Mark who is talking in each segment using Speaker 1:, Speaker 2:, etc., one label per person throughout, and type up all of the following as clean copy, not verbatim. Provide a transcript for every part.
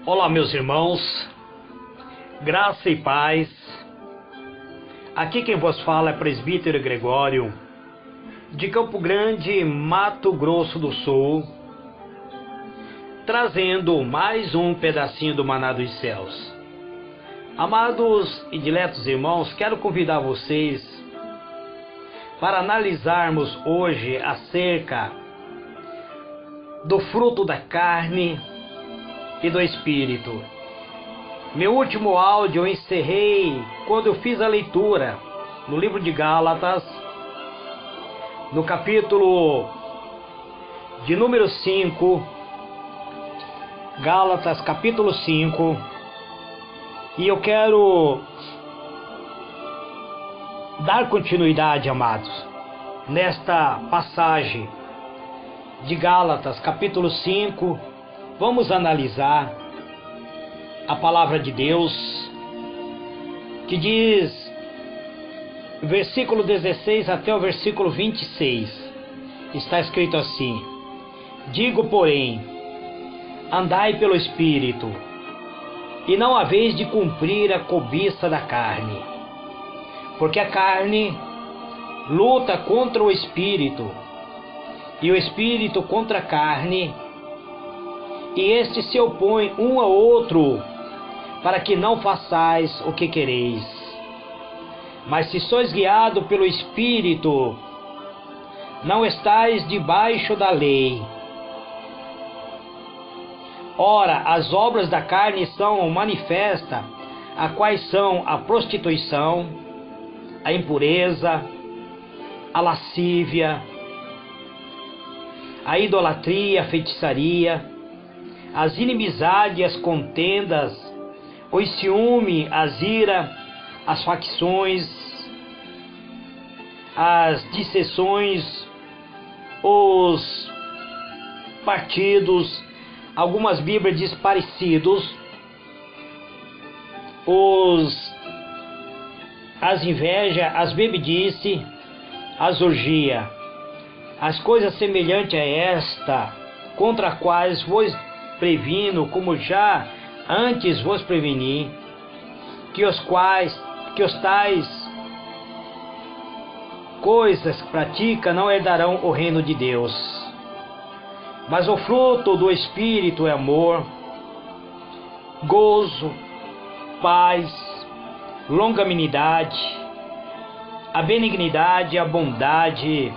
Speaker 1: Olá, meus irmãos, graça e paz. Aqui quem vos fala é presbítero Gregório, de Campo Grande, Mato Grosso do Sul, trazendo mais um pedacinho do maná dos céus. Amados e diletos irmãos, quero convidar vocês para analisarmos hoje acerca do fruto da carne e do Espírito. Meu último áudio eu encerrei quando eu fiz a leitura no livro de Gálatas, no capítulo de número 5, Gálatas capítulo 5, e eu quero dar continuidade, amados, nesta passagem de Gálatas capítulo 5. Vamos analisar a palavra de Deus, que diz, versículo 16 até o versículo 26, está escrito assim: digo, porém, andai pelo Espírito, e não haveis de cumprir a cobiça da carne, porque a carne luta contra o Espírito, e o Espírito contra a carne, e estes se opõem um ao outro, para que não façais o que quereis. Mas se sois guiados pelo Espírito, não estais debaixo da lei. Ora, as obras da carne são manifestas, a quais são a prostituição, a impureza, a lascívia, a idolatria, a feitiçaria, as inimizades, as contendas, os ciúme, as ira, as facções, as dissensões, os partidos, algumas Bíblias diz parecidos, as invejas, as bebedice, as orgia, as coisas semelhantes a esta, contra as quais vos previno, como já antes vos preveni, que os tais coisas que pratica não herdarão o reino de Deus. Mas o fruto do Espírito é amor, gozo, paz, longanimidade, a benignidade, a bondade,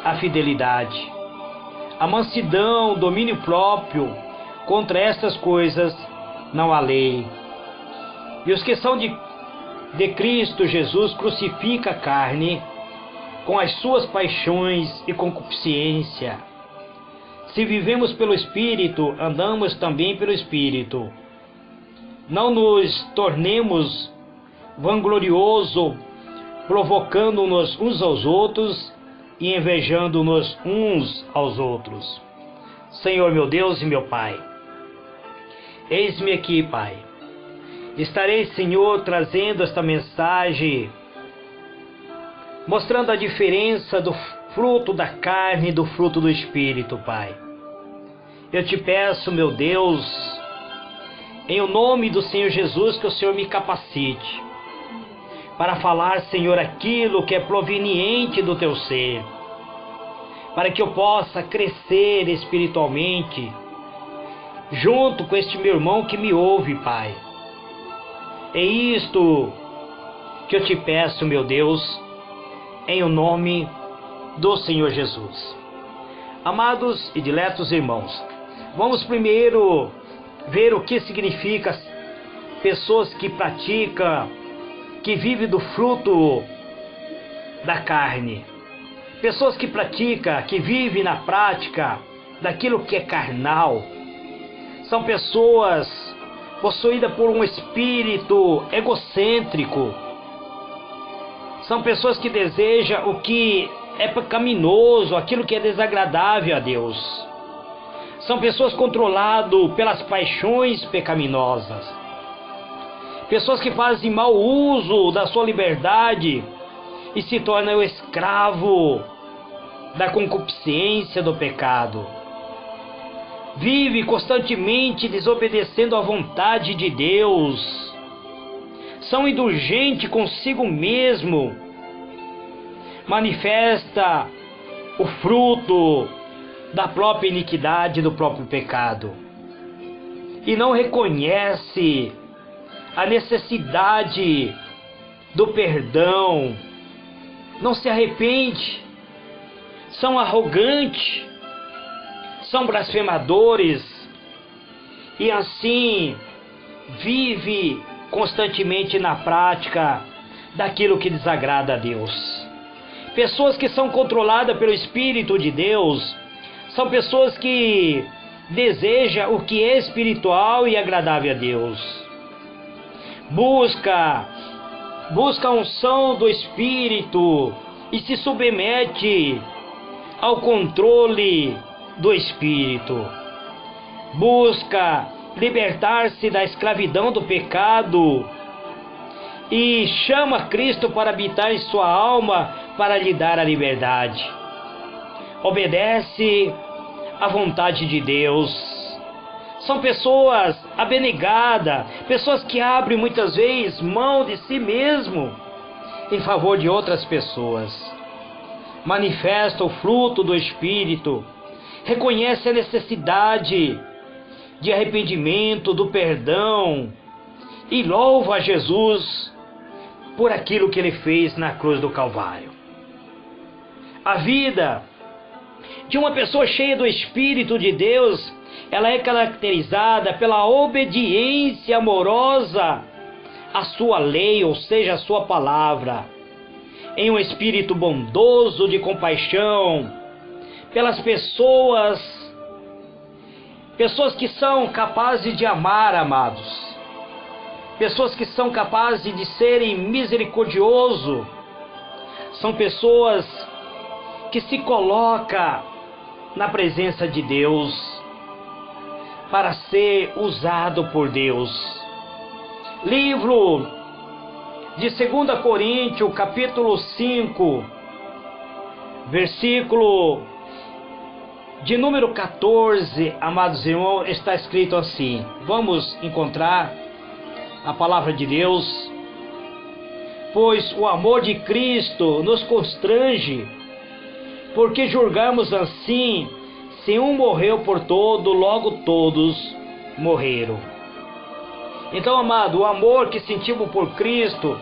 Speaker 1: a fidelidade, a mansidão, domínio próprio. Contra estas coisas não há lei. E os que são de Cristo Jesus crucificam a carne com as suas paixões e concupiscência. Se vivemos pelo Espírito, andamos também pelo Espírito. Não nos tornemos vangloriosos, provocando-nos uns aos outros e invejando-nos uns aos outros. Senhor meu Deus e meu Pai, eis-me aqui, Pai. Estarei, Senhor, trazendo esta mensagem, mostrando a diferença do fruto da carne e do fruto do Espírito, Pai. Eu te peço, meu Deus, em o nome do Senhor Jesus, que o Senhor me capacite para falar, Senhor, aquilo que é proveniente do teu ser, para que eu possa crescer espiritualmente, junto com este meu irmão que me ouve, Pai. É isto que eu te peço, meu Deus, em o nome do Senhor Jesus. Amados e diletos irmãos, vamos primeiro ver o que significa pessoas que praticam, que vivem do fruto da carne. Pessoas que praticam, que vivem na prática daquilo que é carnal, são pessoas possuídas por um espírito egocêntrico. São pessoas que desejam o que é pecaminoso, aquilo que é desagradável a Deus. São pessoas controladas pelas paixões pecaminosas. Pessoas que fazem mau uso da sua liberdade e se tornam escravo da concupiscência do pecado. vive constantemente desobedecendo à vontade de Deus, são indulgentes consigo mesmo, manifesta o fruto da própria iniquidade, do próprio pecado, e não reconhece a necessidade do perdão, não se arrepende, são arrogantes, são blasfemadores, e assim vive constantemente na prática daquilo que desagrada a Deus. Pessoas que são controladas pelo Espírito de Deus são pessoas que desejam o que é espiritual e agradável a Deus. Busca a unção do Espírito e se submete ao controle do Espírito. Busca libertar-se da escravidão do pecado e chama Cristo para habitar em sua alma, para lhe dar a liberdade. Obedece à vontade de Deus. São pessoas abnegadas, pessoas que abrem muitas vezes mão de si mesmo em favor de outras pessoas. Manifesta o fruto do Espírito, reconhece a necessidade de arrependimento, do perdão, e louva a Jesus por aquilo que Ele fez na cruz do Calvário. A vida de uma pessoa cheia do Espírito de Deus, ela é caracterizada pela obediência amorosa à sua lei, ou seja, à sua palavra, em um espírito bondoso de compaixão pelas pessoas que são capazes de amar, amados, pessoas que são capazes de serem misericordiosos, são pessoas que se colocam na presença de Deus para ser usado por Deus. Livro de 2 Coríntios, capítulo 5, versículo de número 14, amados irmãos, está escrito assim. Vamos encontrar a palavra de Deus. Pois o amor de Cristo nos constrange, porque julgamos assim: se um morreu por todo, logo todos morreram. Então, amado, o amor que sentimos por Cristo,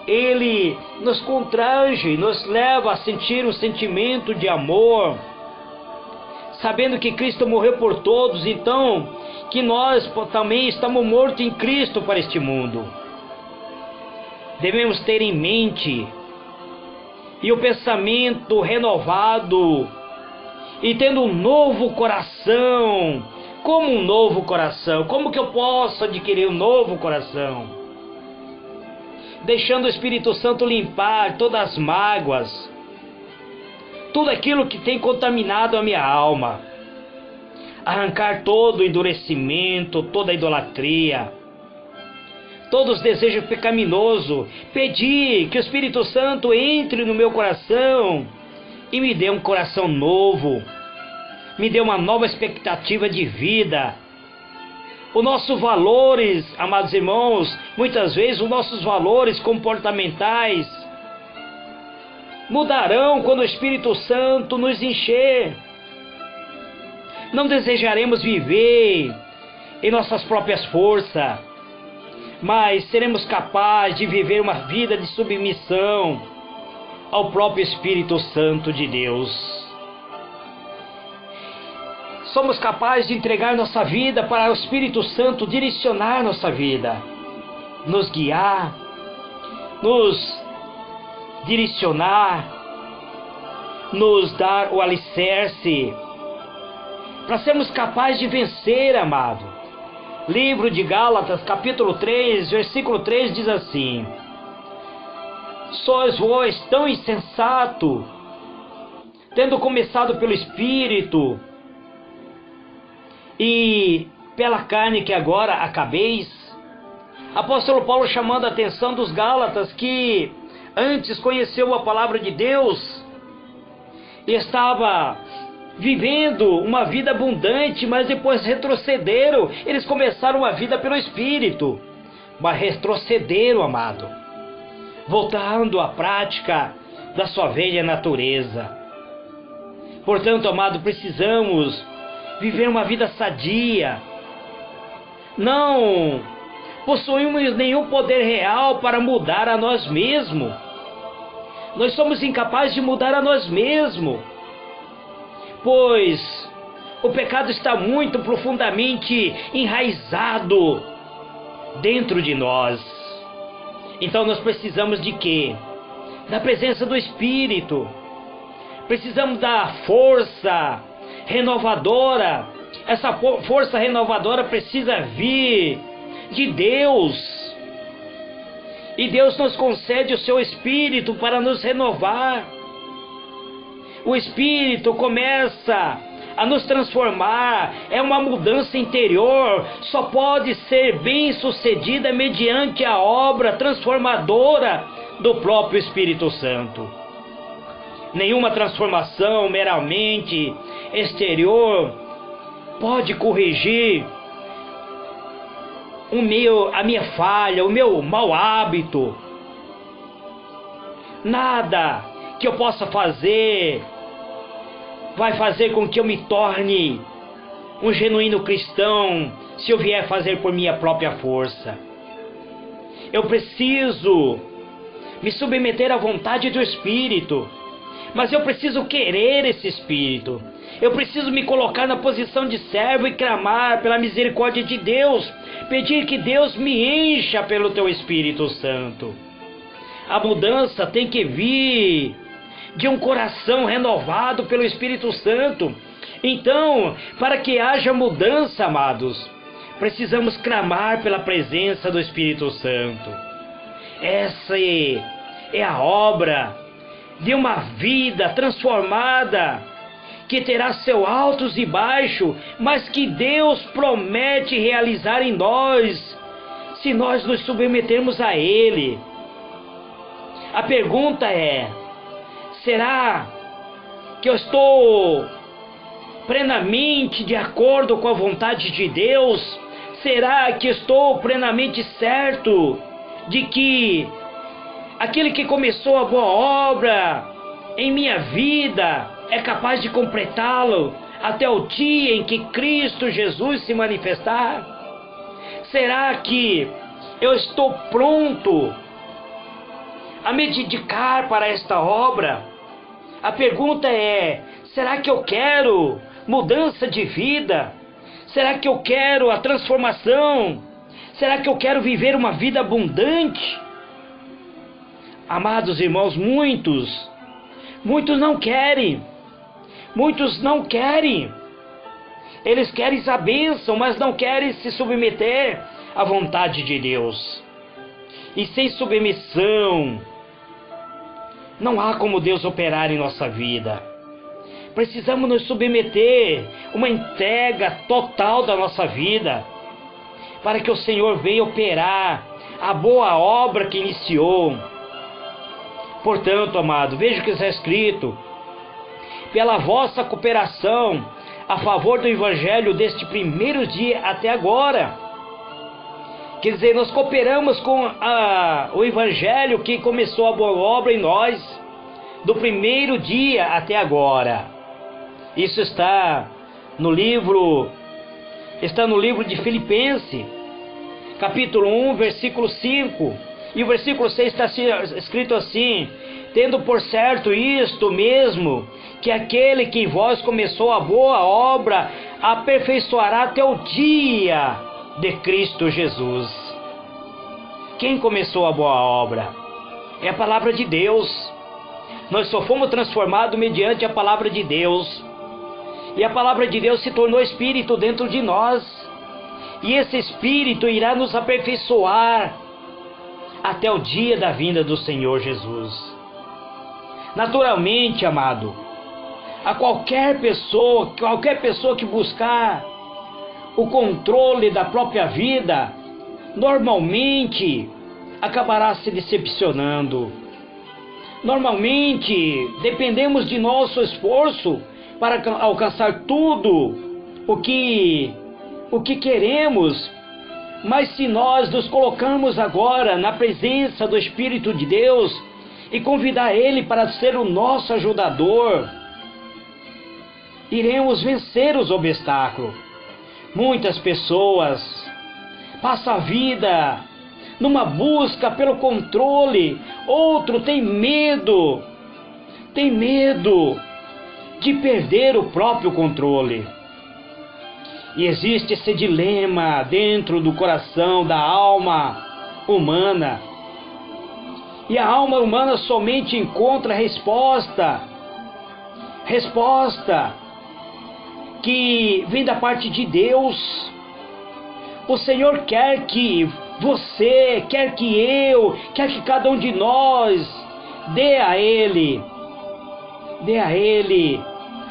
Speaker 1: ele nos constrange, nos leva a sentir um sentimento de amor, sabendo que Cristo morreu por todos, então que nós também estamos mortos em Cristo para este mundo. Devemos ter em mente e o pensamento renovado, e tendo um novo coração. Como um novo coração? Como que eu posso adquirir um novo coração? Deixando o Espírito Santo limpar todas as mágoas, tudo aquilo que tem contaminado a minha alma, arrancar todo o endurecimento, toda a idolatria, todos os desejos pecaminosos, pedir que o Espírito Santo entre no meu coração e me dê um coração novo, me dê uma nova expectativa de vida. Os nossos valores, amados irmãos, muitas vezes os nossos valores comportamentais mudarão quando o Espírito Santo nos encher. Não desejaremos viver em nossas próprias forças, mas seremos capazes de viver uma vida de submissão ao próprio Espírito Santo de Deus. Somos capazes de entregar nossa vida para o Espírito Santo direcionar nossa vida, nos guiar, nos direcionar, nos dar o alicerce, para sermos capazes de vencer, amado. Livro de Gálatas, capítulo 3, versículo 3 diz assim: sois vós tão insensato, tendo começado pelo Espírito, e pela carne que agora acabeis. Apóstolo Paulo chamando a atenção dos Gálatas que antes conheceu a palavra de Deus e estava vivendo uma vida abundante, mas depois retrocederam. Eles começaram a vida pelo Espírito, mas retrocederam, amado, voltando à prática da sua velha natureza. Portanto, amado, precisamos viver uma vida sadia. Não possuímos nenhum poder real para mudar a nós mesmos. Nós somos incapazes de mudar a nós mesmos, pois o pecado está muito profundamente enraizado dentro de nós. Então nós precisamos de quê? Da presença do Espírito. Precisamos da força renovadora. Essa força renovadora precisa vir de Deus. E Deus nos concede o seu Espírito para nos renovar. O Espírito começa a nos transformar. É uma mudança interior. Só pode ser bem sucedida mediante a obra transformadora do próprio Espírito Santo. Nenhuma transformação meramente exterior pode corrigir a minha falha, o meu mau hábito. Nada que eu possa fazer vai fazer com que eu me torne um genuíno cristão se eu vier fazer por minha própria força. Eu preciso me submeter à vontade do Espírito, mas eu preciso querer esse Espírito. Eu preciso me colocar na posição de servo e clamar pela misericórdia de Deus, pedir que Deus me encha pelo teu Espírito Santo. A mudança tem que vir de um coração renovado pelo Espírito Santo. Então, para que haja mudança, amados, precisamos clamar pela presença do Espírito Santo. Essa é a obra de uma vida transformada, que terá seus altos e baixos, mas que Deus promete realizar em nós, se nós nos submetermos a Ele. A pergunta é: será que eu estou plenamente de acordo com a vontade de Deus? Será que estou plenamente certo de que aquele que começou a boa obra em minha vida é capaz de completá-lo até o dia em que Cristo Jesus se manifestar? Será que eu estou pronto a me dedicar para esta obra? A pergunta é: será que eu quero mudança de vida? Será que eu quero a transformação? Será que eu quero viver uma vida abundante? Amados irmãos, muitos não querem. Muitos não querem. Eles querem a bênção, mas não querem se submeter à vontade de Deus. E sem submissão, não há como Deus operar em nossa vida. Precisamos nos submeter, uma entrega total da nossa vida, para que o Senhor venha operar a boa obra que iniciou. Portanto, amado, veja o que está escrito: pela vossa cooperação a favor do Evangelho deste primeiro dia até agora. Quer dizer, nós cooperamos com o Evangelho que começou a boa obra em nós, do primeiro dia até agora. Isso está no livro de Filipenses, capítulo 1, versículo 5. E o versículo 6 está escrito assim: tendo por certo isto mesmo, que aquele que em vós começou a boa obra, aperfeiçoará até o dia de Cristo Jesus. Quem começou a boa obra? É a palavra de Deus. Nós só fomos transformados mediante a palavra de Deus. E a palavra de Deus se tornou Espírito dentro de nós. E esse Espírito irá nos aperfeiçoar até o dia da vinda do Senhor Jesus. Naturalmente, amado, a qualquer pessoa que buscar o controle da própria vida, normalmente acabará se decepcionando. Normalmente dependemos de nosso esforço para alcançar tudo o que queremos. Mas se nós nos colocamos agora na presença do Espírito de Deus e convidar Ele para ser o nosso ajudador, iremos vencer os obstáculos. Muitas pessoas passam a vida numa busca pelo controle. Outro tem medo de perder o próprio controle. E existe esse dilema dentro do coração da alma humana. E a alma humana somente encontra resposta que vem da parte de Deus. O Senhor quer que você, quer que eu, quer que cada um de nós dê a Ele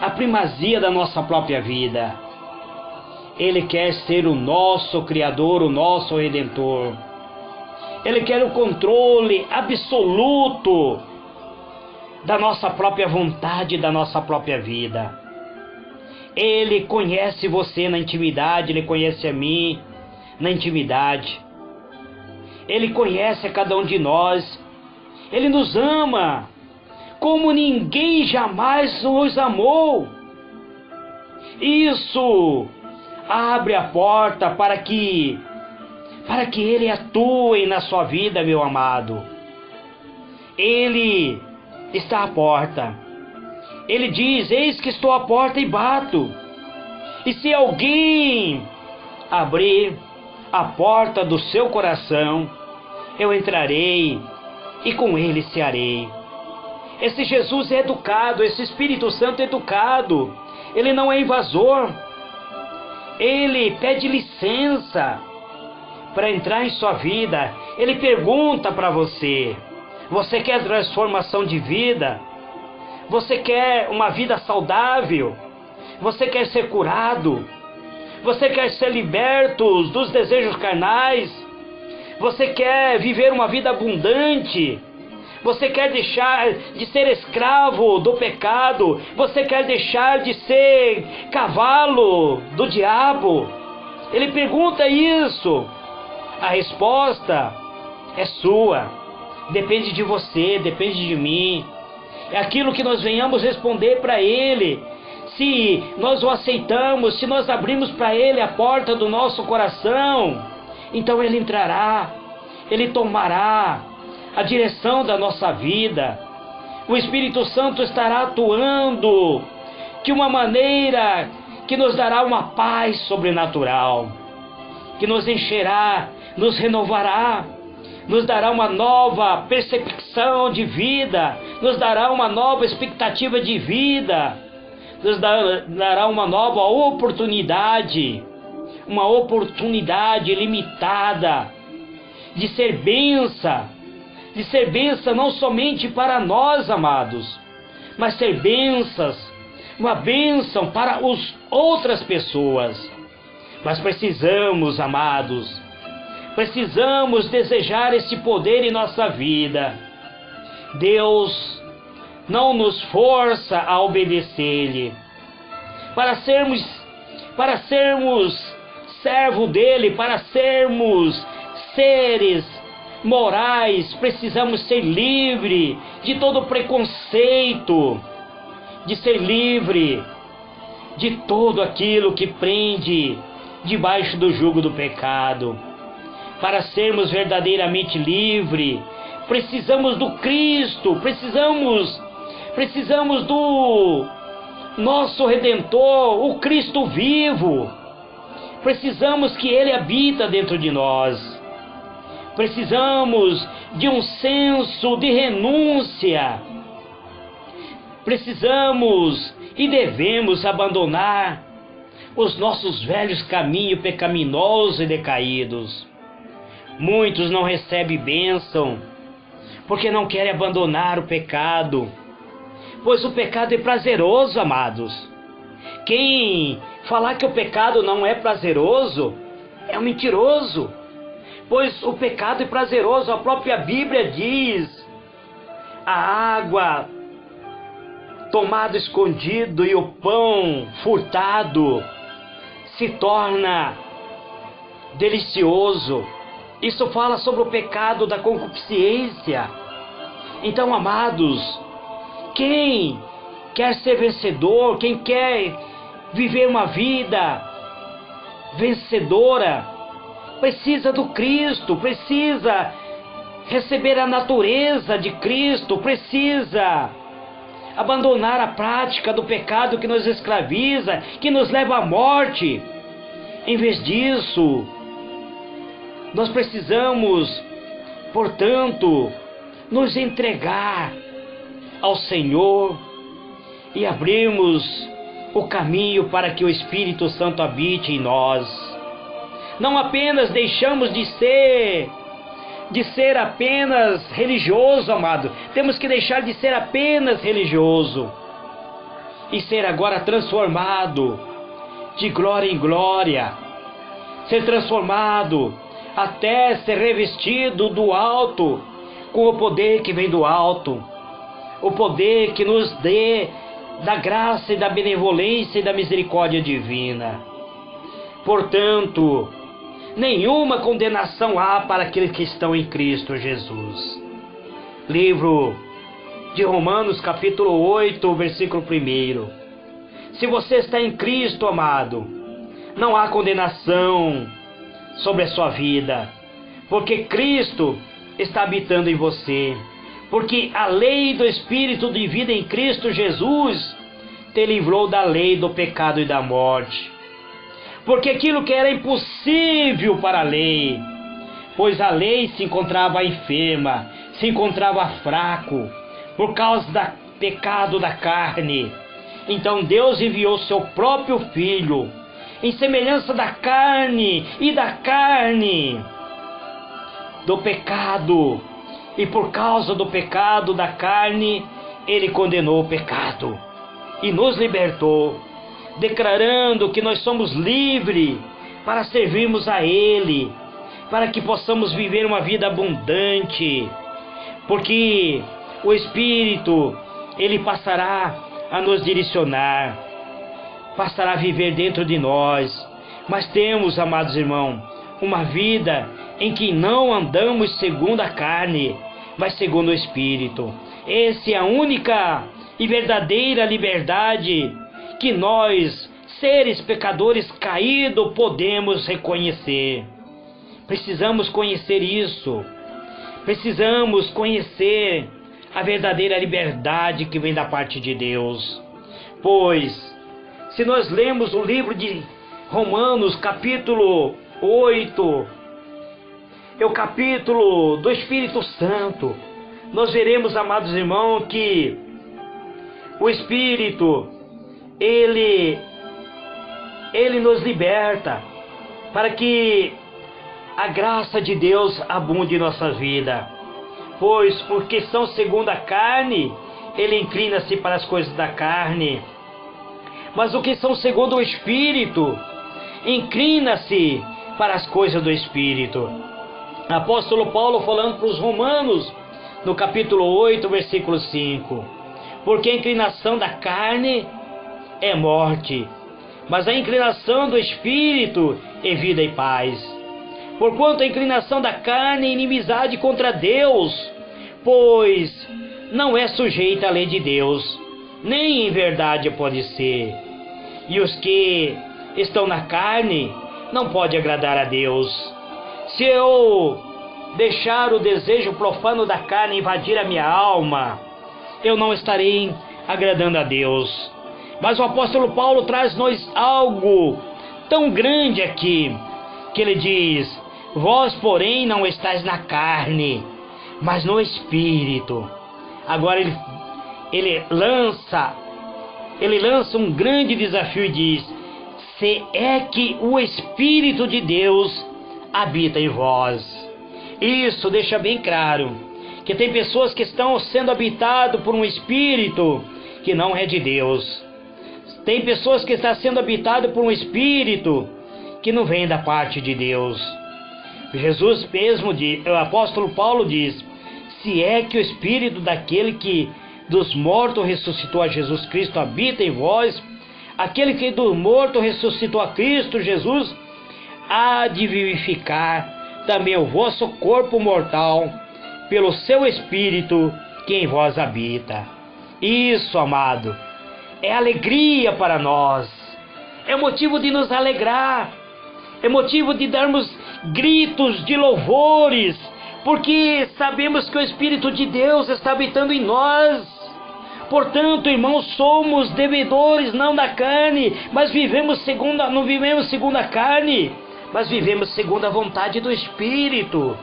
Speaker 1: a primazia da nossa própria vida. Ele quer ser o nosso Criador, o nosso Redentor. Ele quer o controle absoluto da nossa própria vontade, da nossa própria vida. Ele conhece você na intimidade, Ele conhece a mim na intimidade. Ele conhece a cada um de nós. Ele nos ama como ninguém jamais nos amou. Isso abre a porta para que Ele atue na sua vida, meu amado. Ele está à porta. Ele diz: eis que estou à porta e bato. E se alguém abrir a porta do seu coração, eu entrarei e com ele cearei. Esse Jesus é educado, esse Espírito Santo é educado. Ele não é invasor. Ele pede licença para entrar em sua vida. Ele pergunta para você: você quer transformação de vida? Você quer uma vida saudável? Você quer ser curado? Você quer ser liberto dos desejos carnais? Você quer viver uma vida abundante? Você quer deixar de ser escravo do pecado? Você quer deixar de ser cavalo do diabo? Ele pergunta isso. A resposta é sua. Depende de você, depende de mim. É aquilo que nós venhamos responder para Ele. Se nós o aceitamos, se nós abrimos para Ele a porta do nosso coração, então Ele entrará, Ele tomará a direção da nossa vida. O Espírito Santo estará atuando de uma maneira que nos dará uma paz sobrenatural, que nos encherá, nos renovará, nos dará uma nova percepção de vida, nos dará uma nova expectativa de vida, nos dará uma nova oportunidade, uma oportunidade limitada de ser bênção não somente para nós, amados, mas ser uma bênção para outras pessoas. Mas precisamos, amados, precisamos desejar esse poder em nossa vida. Deus não nos força a obedecer-lhe. Para sermos servo dele, para sermos seres morais, precisamos ser livres de todo preconceito, de ser livre de tudo aquilo que prende debaixo do jugo do pecado. Para sermos verdadeiramente livres, precisamos do Cristo, precisamos do nosso Redentor, o Cristo vivo. Precisamos que Ele habita dentro de nós. Precisamos de um senso de renúncia. Precisamos e devemos abandonar os nossos velhos caminhos pecaminosos e decaídos. Muitos não recebem bênção porque não querem abandonar o pecado, pois o pecado é prazeroso, amados. Quem falar que o pecado não é prazeroso é um mentiroso, pois o pecado é prazeroso. A própria Bíblia diz: a água tomado escondido e o pão furtado se torna delicioso. Isso fala sobre o pecado da concupiscência. Então, amados, quem quer ser vencedor, quem quer viver uma vida vencedora, precisa do Cristo, precisa receber a natureza de Cristo, precisa abandonar a prática do pecado que nos escraviza, que nos leva à morte. Em vez disso, nós precisamos, portanto, nos entregar ao Senhor e abrirmos o caminho para que o Espírito Santo habite em nós. Não apenas deixamos de ser apenas religioso, amado. Temos que deixar de ser apenas religioso e ser agora transformado de glória em glória. Ser transformado até ser revestido do alto, com o poder que vem do alto. O poder que nos dê da graça e da benevolência e da misericórdia divina. Portanto, nenhuma condenação há para aqueles que estão em Cristo Jesus. Livro de Romanos, capítulo 8, versículo 1. Se você está em Cristo, amado, não há condenação sobre a sua vida, porque Cristo está habitando em você. Porque a lei do Espírito de vida em Cristo Jesus te livrou da lei do pecado e da morte. Porque aquilo que era impossível para a lei, pois a lei se encontrava enferma, se encontrava fraco, por causa do pecado da carne. Então Deus enviou seu próprio Filho, em semelhança da carne e da carne do pecado. E por causa do pecado da carne, Ele condenou o pecado e nos libertou, declarando que nós somos livres para servirmos a Ele, para que possamos viver uma vida abundante, porque o Espírito, Ele passará a nos direcionar, passará a viver dentro de nós. Mas temos, amados irmãos, uma vida em que não andamos segundo a carne, mas segundo o Espírito. Essa é a única e verdadeira liberdade que nós, seres pecadores caídos, podemos reconhecer. Precisamos conhecer isso. Precisamos conhecer a verdadeira liberdade que vem da parte de Deus. Pois, se nós lemos o livro de Romanos, capítulo 8, é o capítulo do Espírito Santo, nós veremos, amados irmãos, que o Espírito, Ele nos liberta, para que a graça de Deus abunde em nossa vida. Pois, porque são segundo a carne, ele inclina-se para as coisas da carne. Mas o que são segundo o Espírito, inclina-se para as coisas do Espírito. Apóstolo Paulo falando para os Romanos, no capítulo 8, versículo 5. Porque a inclinação da carne é morte, mas a inclinação do Espírito é vida e paz. Porquanto a inclinação da carne é inimizade contra Deus, pois não é sujeita à lei de Deus, nem em verdade pode ser. E os que estão na carne não podem agradar a Deus. Se eu deixar o desejo profano da carne invadir a minha alma, eu não estarei agradando a Deus. Mas o apóstolo Paulo traz-nos algo tão grande aqui, que ele diz: vós, porém, não estáis na carne, mas no Espírito. Agora ele lança um grande desafio e diz: se é que o Espírito de Deus habita em vós. Isso deixa bem claro que tem pessoas que estão sendo habitadas por um Espírito que não é de Deus. Tem pessoas que estão sendo habitadas por um Espírito que não vem da parte de Deus. Jesus mesmo diz, o apóstolo Paulo diz: se é que o Espírito daquele que dos mortos ressuscitou a Jesus Cristo habita em vós, aquele que dos mortos ressuscitou a Cristo Jesus, há de vivificar também o vosso corpo mortal, pelo seu Espírito que em vós habita. Isso, amado, é alegria para nós, é motivo de nos alegrar, é motivo de darmos gritos de louvores, porque sabemos que o Espírito de Deus está habitando em nós. Portanto, irmãos, somos devedores não da carne, mas não vivemos segundo a carne, mas vivemos segundo a vontade do Espírito.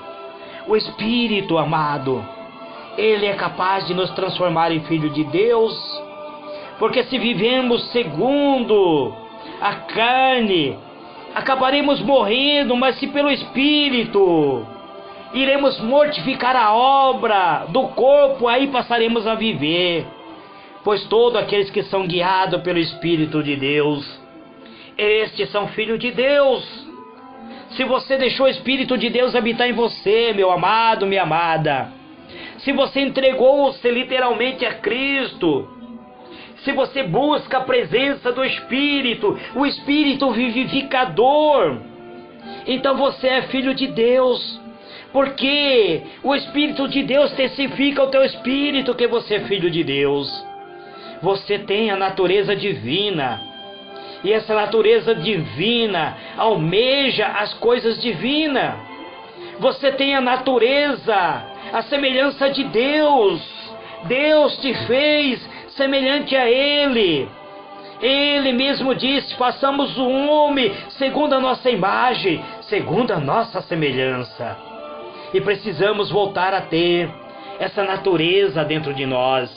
Speaker 1: O Espírito, amado, ele é capaz de nos transformar em filho de Deus, porque se vivemos segundo a carne, acabaremos morrendo, mas se pelo Espírito iremos mortificar a obra do corpo, aí passaremos a viver. Pois todos aqueles que são guiados pelo Espírito de Deus, estes são filhos de Deus. Se você deixou o Espírito de Deus habitar em você, meu amado, minha amada, se você entregou-se literalmente a Cristo, se você busca a presença do Espírito, o Espírito vivificador, então você é filho de Deus, porque o Espírito de Deus testifica ao teu espírito que você é filho de Deus. Você tem a natureza divina, e essa natureza divina almeja as coisas divinas. Você tem a natureza, a semelhança de Deus. Deus te fez semelhante a Ele. Ele mesmo disse: façamos o homem segundo a nossa imagem, segundo a nossa semelhança. E precisamos voltar a ter essa natureza dentro de nós.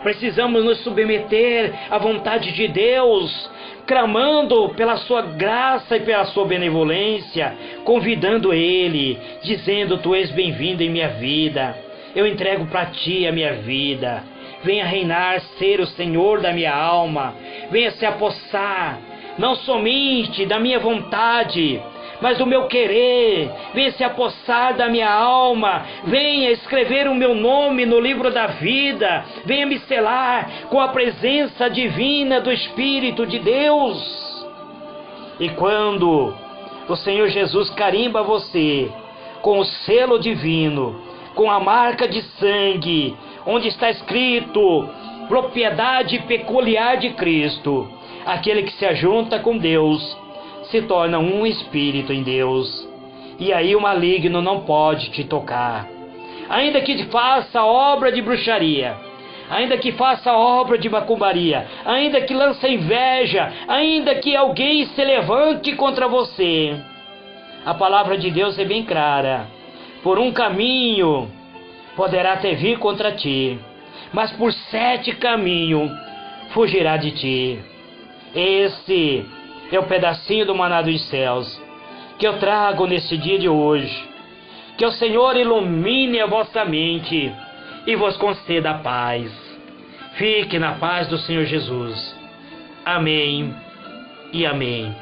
Speaker 1: Precisamos nos submeter à vontade de Deus, clamando pela sua graça e pela sua benevolência, convidando Ele, dizendo: tu és bem-vindo em minha vida, eu entrego para ti a minha vida, venha reinar, ser o Senhor da minha alma, venha se apossar, não somente da minha vontade, mas do meu querer, venha se apossar da minha alma, venha escrever o meu nome no livro da vida, venha me selar com a presença divina do Espírito de Deus. E quando o Senhor Jesus carimba você com o selo divino, com a marca de sangue, onde está escrito propriedade peculiar de Cristo, aquele que se ajunta com Deus se torna um espírito em Deus, e aí o maligno não pode te tocar. Ainda que faça obra de bruxaria, ainda que faça obra de macumbaria, ainda que lance inveja, ainda que alguém se levante contra você, a palavra de Deus é bem clara: por um caminho poderá até vir contra ti, mas por 7 caminhos fugirá de ti. Esse é o pedacinho do maná dos céus que eu trago nesse dia de hoje. Que o Senhor ilumine a vossa mente e vos conceda a paz. Fique na paz do Senhor Jesus. Amém e amém.